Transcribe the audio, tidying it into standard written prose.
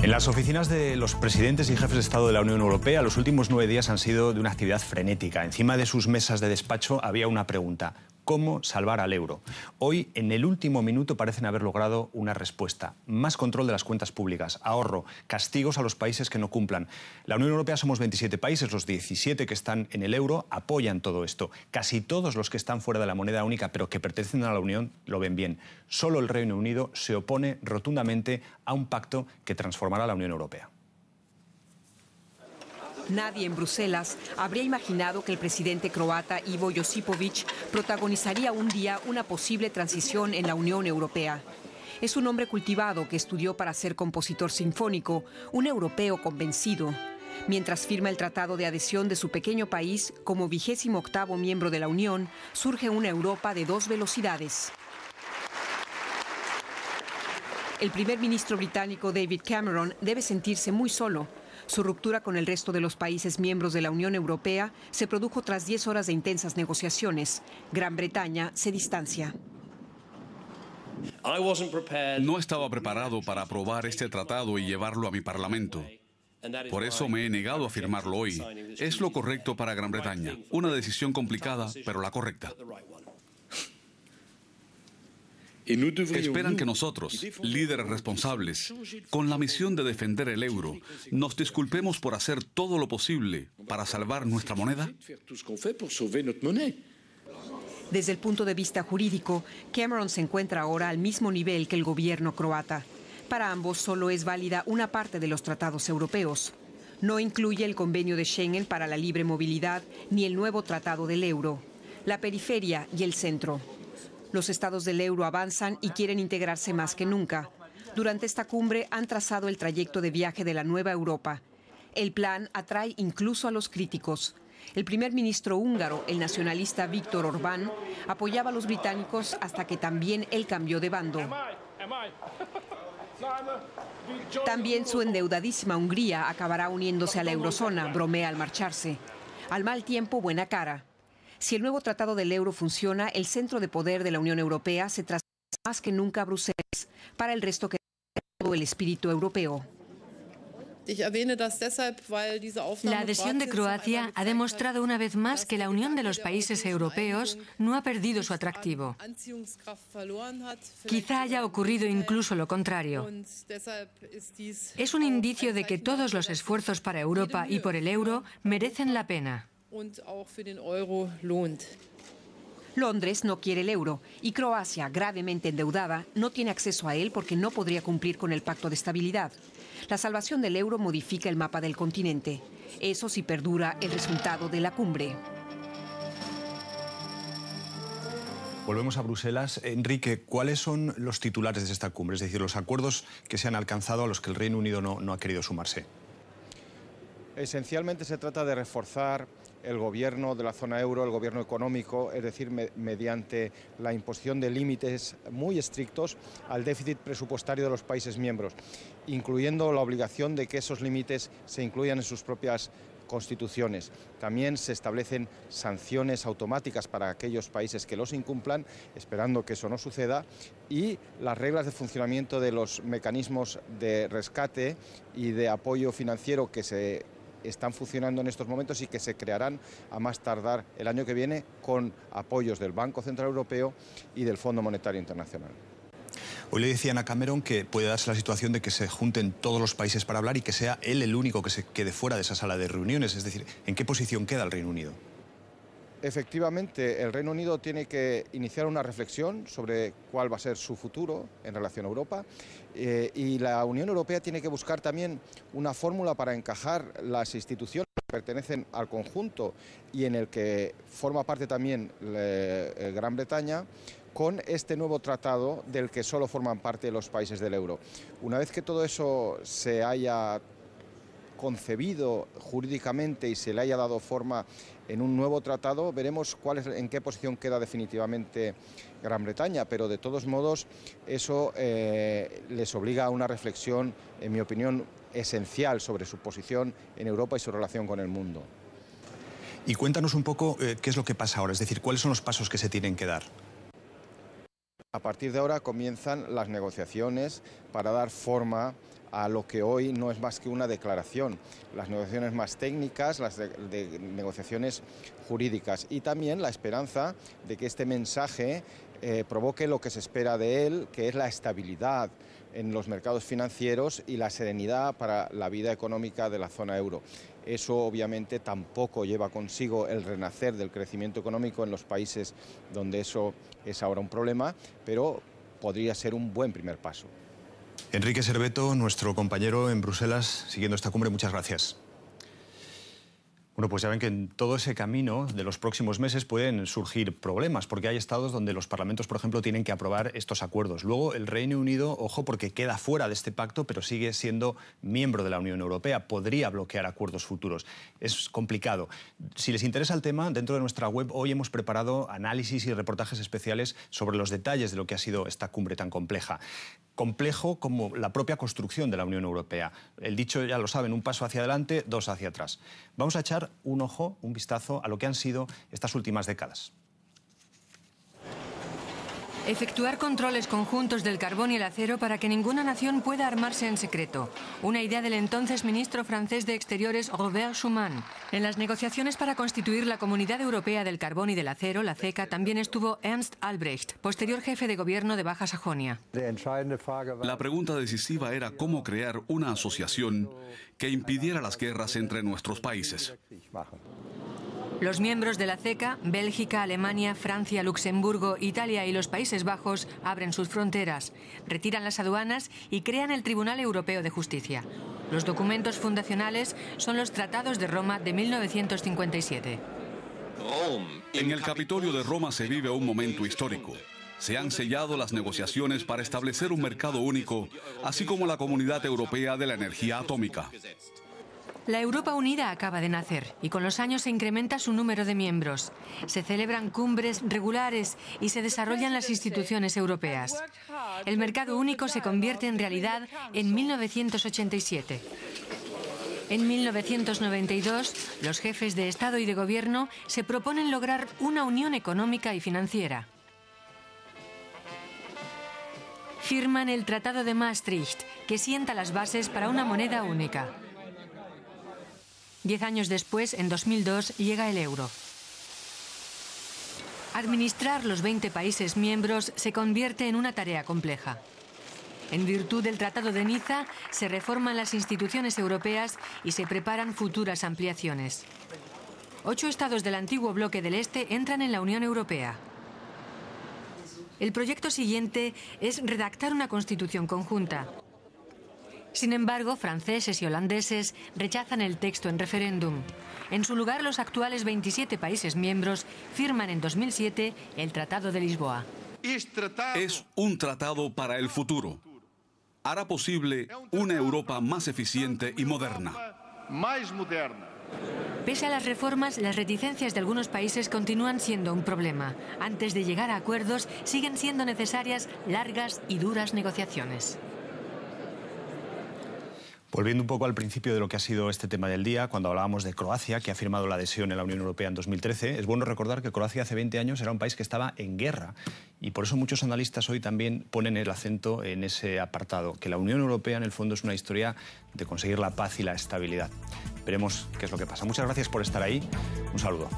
En las oficinas de los presidentes y jefes de Estado de la Unión Europea, los últimos 9 días han sido de una actividad frenética. Encima de sus mesas de despacho había una pregunta: ¿cómo salvar al euro? Hoy, en el último minuto, parecen haber logrado una respuesta: más control de las cuentas públicas, ahorro, castigos a los países que no cumplan. La Unión Europea somos 27 países, los 17 que están en el euro apoyan todo esto. Casi todos los que están fuera de la moneda única, pero que pertenecen a la Unión, lo ven bien. Solo el Reino Unido se opone rotundamente a un pacto que transformará a la Unión Europea. Nadie en Bruselas habría imaginado que el presidente croata Ivo Josipović protagonizaría un día una posible transición en la Unión Europea. Es un hombre cultivado que estudió para ser compositor sinfónico, un europeo convencido. Mientras firma el tratado de adhesión de su pequeño país, como 28º miembro de la Unión, surge una Europa de 2 velocidades. El primer ministro británico David Cameron debe sentirse muy solo. Su ruptura con el resto de los países miembros de la Unión Europea se produjo tras 10 horas de intensas negociaciones. Gran Bretaña se distancia. No estaba preparado para aprobar este tratado y llevarlo a mi Parlamento. Por eso me he negado a firmarlo hoy. Es lo correcto para Gran Bretaña. Una decisión complicada, pero la correcta. Esperan que nosotros, líderes responsables, con la misión de defender el euro, nos disculpemos por hacer todo lo posible para salvar nuestra moneda. Desde el punto de vista jurídico, Cameron se encuentra ahora al mismo nivel que el gobierno croata. Para ambos solo es válida una parte de los tratados europeos. No incluye el convenio de Schengen para la libre movilidad ni el nuevo tratado del euro. La periferia y el centro. Los estados del euro avanzan y quieren integrarse más que nunca. Durante esta cumbre han trazado el trayecto de viaje de la nueva Europa. El plan atrae incluso a los críticos. El primer ministro húngaro, el nacionalista Viktor Orbán, apoyaba a los británicos hasta que también él cambió de bando. También su endeudadísima Hungría acabará uniéndose a la eurozona, bromea al marcharse. Al mal tiempo, buena cara. Si el nuevo tratado del euro funciona, el centro de poder de la Unión Europea se traslada más que nunca a Bruselas, para el resto que todo el espíritu europeo. La adhesión de Croacia ha demostrado una vez más que la unión de los países europeos no ha perdido su atractivo. Quizá haya ocurrido incluso lo contrario. Es un indicio de que todos los esfuerzos para Europa y por el euro merecen la pena. Londres no quiere el euro y Croacia, gravemente endeudada, no tiene acceso a él porque no podría cumplir con el pacto de estabilidad. La salvación del euro modifica el mapa del continente. Eso si perdura el resultado de la cumbre. Volvemos a Bruselas. Enrique, ¿cuáles son los titulares de esta cumbre? Es decir, los acuerdos que se han alcanzado a los que el Reino Unido no ha querido sumarse. Esencialmente se trata de reforzar el gobierno de la zona euro, el gobierno económico, es decir, mediante la imposición de límites muy estrictos al déficit presupuestario de los países miembros, incluyendo la obligación de que esos límites se incluyan en sus propias constituciones. También se establecen sanciones automáticas para aquellos países que los incumplan, esperando que eso no suceda, y las reglas de funcionamiento de los mecanismos de rescate y de apoyo financiero que se están funcionando en estos momentos y que se crearán a más tardar el año que viene con apoyos del Banco Central Europeo y del Fondo Monetario Internacional. Hoy le decían a Cameron que puede darse la situación de que se junten todos los países para hablar y que sea él el único que se quede fuera de esa sala de reuniones. Es decir, ¿en qué posición queda el Reino Unido? Efectivamente, el Reino Unido tiene que iniciar una reflexión sobre cuál va a ser su futuro en relación a Europa y la Unión Europea tiene que buscar también una fórmula para encajar las instituciones que pertenecen al conjunto y en el que forma parte también Gran Bretaña con este nuevo tratado del que solo forman parte los países del euro. Una vez que todo eso se haya concebido jurídicamente y se le haya dado forma en un nuevo tratado, veremos en qué posición queda definitivamente Gran Bretaña, pero de todos modos eso les obliga a una reflexión, en mi opinión, esencial sobre su posición en Europa y su relación con el mundo. Y cuéntanos un poco qué es lo que pasa ahora, es decir, cuáles son los pasos que se tienen que dar. A partir de ahora comienzan las negociaciones para dar forma a lo que hoy no es más que una declaración. Las negociaciones más técnicas, las de negociaciones jurídicas, y también la esperanza de que este mensaje provoque lo que se espera de él, que es la estabilidad en los mercados financieros y la serenidad para la vida económica de la zona euro. Eso obviamente tampoco lleva consigo el renacer del crecimiento económico en los países donde eso es ahora un problema, pero podría ser un buen primer paso. Enrique Serveto, nuestro compañero en Bruselas, siguiendo esta cumbre, muchas gracias. Bueno, pues ya ven que en todo ese camino de los próximos meses pueden surgir problemas, porque hay estados donde los parlamentos, por ejemplo, tienen que aprobar estos acuerdos. Luego, el Reino Unido, ojo, porque queda fuera de este pacto, pero sigue siendo miembro de la Unión Europea. Podría bloquear acuerdos futuros. Es complicado. Si les interesa el tema, dentro de nuestra web hoy hemos preparado análisis y reportajes especiales sobre los detalles de lo que ha sido esta cumbre tan compleja. Complejo como la propia construcción de la Unión Europea. El dicho, ya lo saben, un paso hacia adelante, dos hacia atrás. Vamos a echar un ojo, un vistazo a lo que han sido estas últimas décadas. Efectuar controles conjuntos del carbón y el acero para que ninguna nación pueda armarse en secreto. Una idea del entonces ministro francés de Exteriores, Robert Schuman. En las negociaciones para constituir la Comunidad Europea del Carbón y del Acero, la CECA, también estuvo Ernst Albrecht, posterior jefe de gobierno de Baja Sajonia. La pregunta decisiva era cómo crear una asociación que impidiera las guerras entre nuestros países. Los miembros de la CECA, Bélgica, Alemania, Francia, Luxemburgo, Italia y los Países Bajos, abren sus fronteras, retiran las aduanas y crean el Tribunal Europeo de Justicia. Los documentos fundacionales son los Tratados de Roma de 1957. En el Capitolio de Roma se vive un momento histórico. Se han sellado las negociaciones para establecer un mercado único, así como la Comunidad Europea de la Energía Atómica. La Europa unida acaba de nacer y con los años se incrementa su número de miembros. Se celebran cumbres regulares y se desarrollan las instituciones europeas. El mercado único se convierte en realidad en 1987. En 1992, los jefes de Estado y de Gobierno se proponen lograr una unión económica y financiera. Firman el Tratado de Maastricht, que sienta las bases para una moneda única. 10 años después, en 2002, llega el euro. Administrar los 20 países miembros se convierte en una tarea compleja. En virtud del Tratado de Niza, se reforman las instituciones europeas y se preparan futuras ampliaciones. 8 estados del antiguo bloque del Este entran en la Unión Europea. El proyecto siguiente es redactar una constitución conjunta. Sin embargo, franceses y holandeses rechazan el texto en referéndum. En su lugar, los actuales 27 países miembros firman en 2007 el Tratado de Lisboa. Es un tratado para el futuro. Hará posible una Europa más eficiente y moderna. Pese a las reformas, las reticencias de algunos países continúan siendo un problema. Antes de llegar a acuerdos, siguen siendo necesarias largas y duras negociaciones. Volviendo un poco al principio de lo que ha sido este tema del día, cuando hablábamos de Croacia, que ha firmado la adhesión en la Unión Europea en 2013, es bueno recordar que Croacia hace 20 años era un país que estaba en guerra y por eso muchos analistas hoy también ponen el acento en ese apartado, que la Unión Europea en el fondo es una historia de conseguir la paz y la estabilidad. Veremos qué es lo que pasa. Muchas gracias por estar ahí. Un saludo.